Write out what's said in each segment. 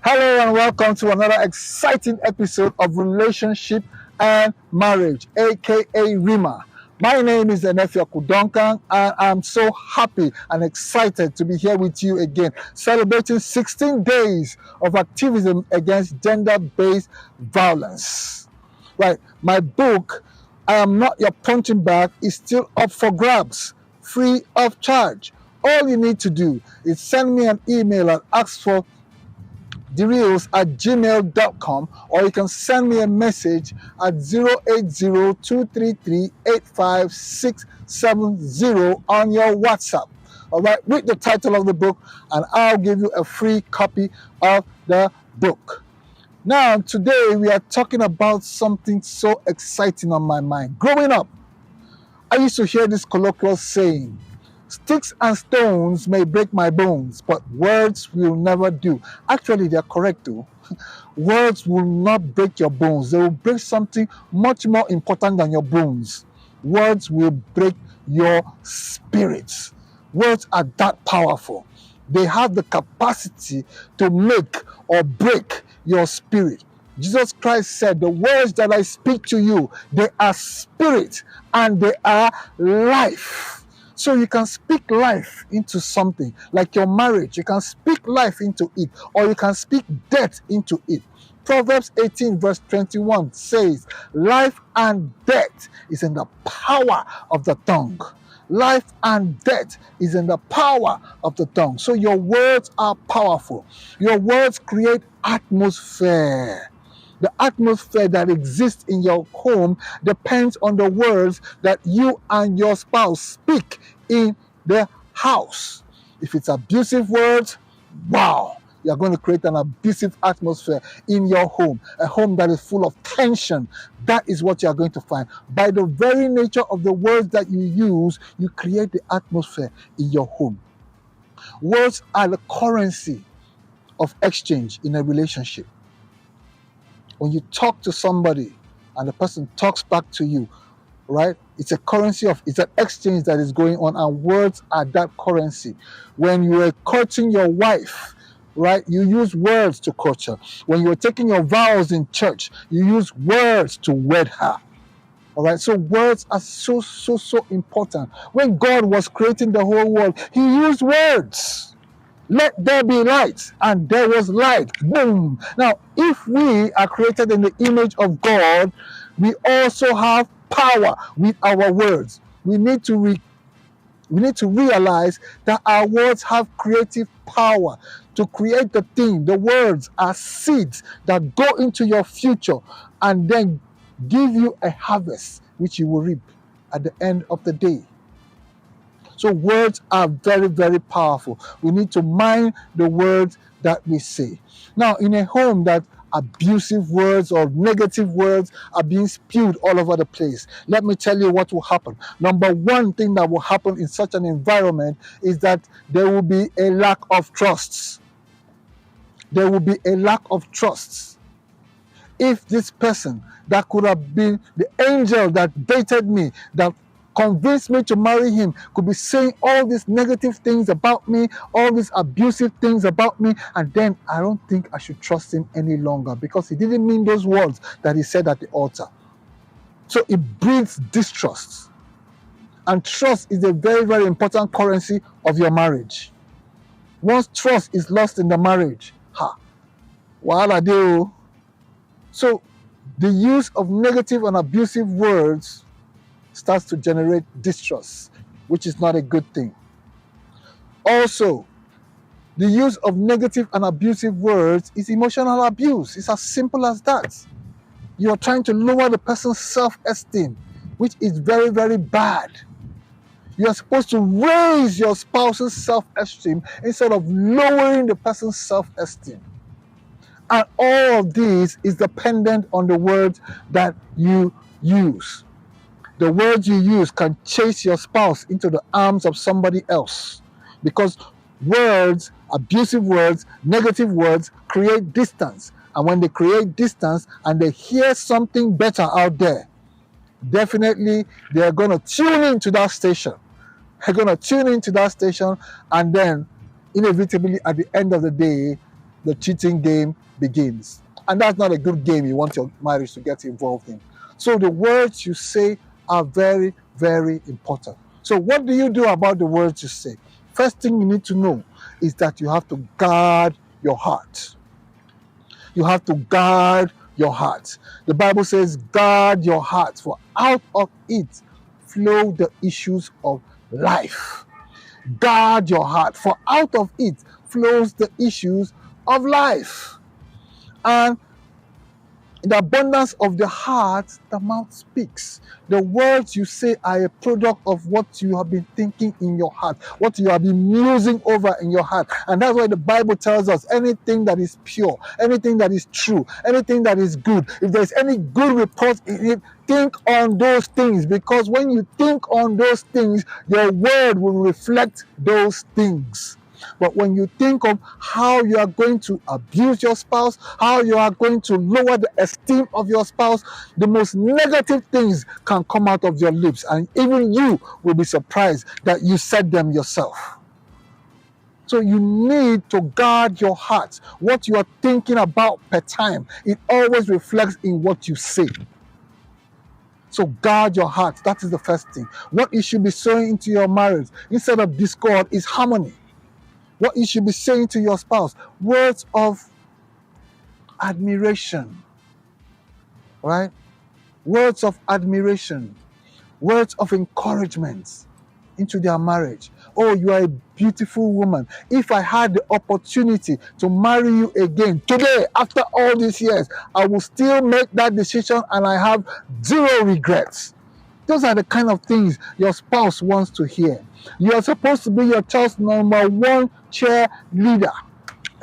Hello and welcome to another exciting episode of Relationship and Marriage, aka Rima. My name is Enefia Kudonkan, and I'm so happy and excited to be here with you again, celebrating 16 days of activism against gender-based violence. Right, my book, I Am Not Your Punching Bag, is still up for grabs, free of charge. All you need to do is send me an email and ask for thereals@gmail.com, or you can send me a message at 080-233-85670 on your WhatsApp. All right, with the title of the book, and I'll give you a free copy of the book. Now, today we are talking about something so exciting on my mind. Growing up, I used to hear this colloquial saying, "Sticks and stones may break my bones, but words will never do." Actually, they're correct too. Words will not break your bones. They will break something much more important than your bones. Words will break your spirits. Words are that powerful. They have the capacity to make or break your spirit. Jesus Christ said, "The words that I speak to you, they are spirit and they are life." So you can speak life into something, like your marriage. You can speak life into it, or you can speak death into it. Proverbs 18 verse 21 says, "Life and death is in the power of the tongue." Life and death is in the power of the tongue. So your words are powerful. Your words create atmosphere. The atmosphere that exists in your home depends on the words that you and your spouse speak in the house. If it's abusive words, wow, you're going to create an abusive atmosphere in your home, a home that is full of tension. That is what you're going to find. By the very nature of the words that you use, you create the atmosphere in your home. Words are the currency of exchange in a relationship. When you talk to somebody and the person talks back to you, right? It's it's an exchange that is going on, and words are that currency. When you are courting your wife, right, you use words to court her. When you're taking your vows in church, you use words to wed her. All right, so words are so important. When God was creating the whole world, He used words. Let there be light, and there was light. Boom. Now, if we are created in the image of God, we also have power with our words. We need to realize that our words have creative power to create the thing. The words are seeds that go into your future and then give you a harvest which you will reap at the end of the day. So words are very powerful. We need to mind the words that we say. Now, in a home that abusive words or negative words are being spewed all over the place, let me tell you what will happen. Number one thing that will happen in such an environment is that there will be a lack of trust. There will be a lack of trust. If this person that could have been the angel that dated me, that convinced me to marry him, could be saying all these negative things about me, all these abusive things about me, and then I don't think I should trust him any longer, because he didn't mean those words that he said at the altar. So it breeds distrust. And trust is a very important currency of your marriage. Once trust is lost in the marriage, wahala dey o. So the use of negative and abusive words starts to generate distrust, which is not a good thing. Also, the use of negative and abusive words is emotional abuse. It's as simple as that. You're trying to lower the person's self-esteem, which is very bad. You're supposed to raise your spouse's self-esteem instead of lowering the person's self-esteem. And all of this is dependent on the words that you use. The words you use can chase your spouse into the arms of somebody else, because words, abusive words, negative words create distance. And when they create distance and they hear something better out there, definitely they're going to tune into that station. They're going to tune into that station, and then inevitably at the end of the day, the cheating game begins. And that's not a good game you want your marriage to get involved in. So the words you say are very, very important. So what do you do about the words you say? First thing you need to know is that you have to guard your heart. You have to guard your heart. The Bible says, guard your heart, for out of it flow the issues of life. Guard your heart, for out of it flows the issues of life. And in the abundance of the heart, the mouth speaks. The words you say are a product of what you have been thinking in your heart, what you have been musing over in your heart. And that's why the Bible tells us anything that is pure, anything that is true, anything that is good, if there's any good report in it, think on those things. Because when you think on those things, your word will reflect those things. But when you think of how you are going to abuse your spouse, how you are going to lower the esteem of your spouse, the most negative things can come out of your lips, and even you will be surprised that you said them yourself. So you need to guard your heart. What you are thinking about per time, it always reflects in what you say. So guard your heart. That is the first thing. What you should be sowing into your marriage instead of discord is harmony. What you should be saying to your spouse, words of admiration, right? Words of admiration, words of encouragement into their marriage. Oh, you are a beautiful woman. If I had the opportunity to marry you again today, after all these years, I will still make that decision and I have zero regrets. Those are the kind of things your spouse wants to hear. You are supposed to be your child's number one cheerleader.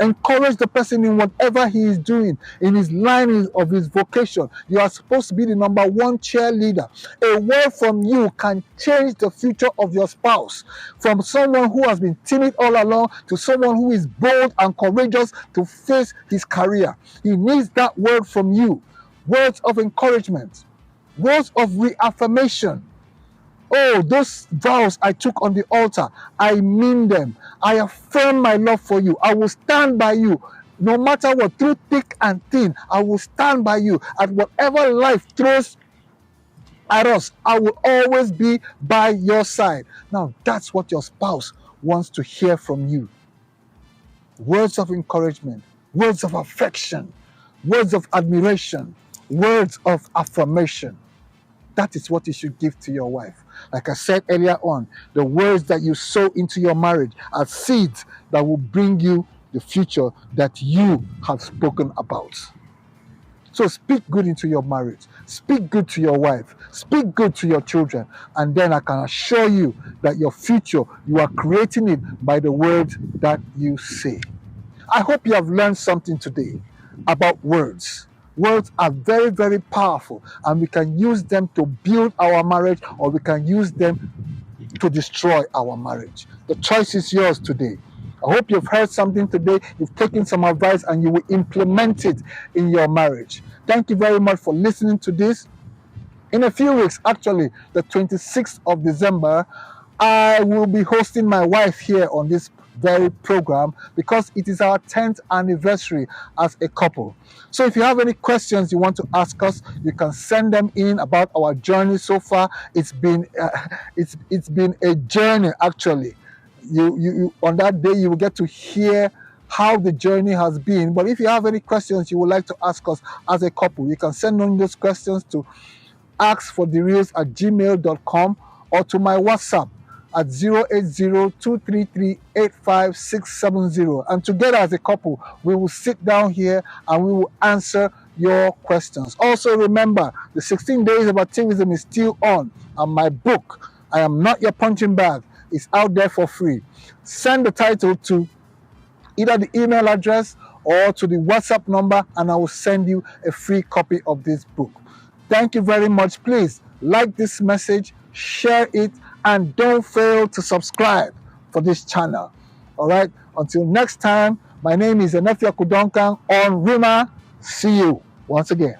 Encourage the person in whatever he is doing, in his line of his vocation. You are supposed to be the number one cheerleader. A word from you can change the future of your spouse. From someone who has been timid all along to someone who is bold and courageous to face his career. He needs that word from you. Words of encouragement. Words of reaffirmation. Oh, those vows I took on the altar, I mean them. I affirm my love for you. I will stand by you. No matter what, through thick and thin, I will stand by you. At whatever life throws at us, I will always be by your side. Now, that's what your spouse wants to hear from you. Words of encouragement, words of affection, words of admiration, words of affirmation. That is what you should give to your wife. Like I said earlier on, the words that you sow into your marriage are seeds that will bring you the future that you have spoken about. So speak good into your marriage. Speak good to your wife. Speak good to your children. And then I can assure you that your future, you are creating it by the words that you say. I hope you have learned something today about words. Words are very, very powerful, and we can use them to build our marriage, or we can use them to destroy our marriage. The choice is yours today. I hope you've heard something today, you've taken some advice, and you will implement it in your marriage. Thank you very much for listening to this. In a few weeks, actually, the 26th of December, I will be hosting my wife here on this very program because it is our 10th anniversary as a couple. So if you have any questions you want to ask us, you can send them in about our journey so far. It's been a journey actually. You on that day you will get to hear how the journey has been. But if you have any questions you would like to ask us as a couple, you can send on those questions to askforthereals@gmail.com or to my WhatsApp at 080-233-85670. And together as a couple, we will sit down here and we will answer your questions. Also remember, the 16 days of activism is still on, and my book, I Am Not Your Punching Bag, is out there for free. Send the title to either the email address or to the WhatsApp number, and I will send you a free copy of this book. Thank you very much. Please like this message, share it, and don't fail to subscribe for this channel. All right. Until next time, my name is Enefia Kudonkan on Rima. See you once again.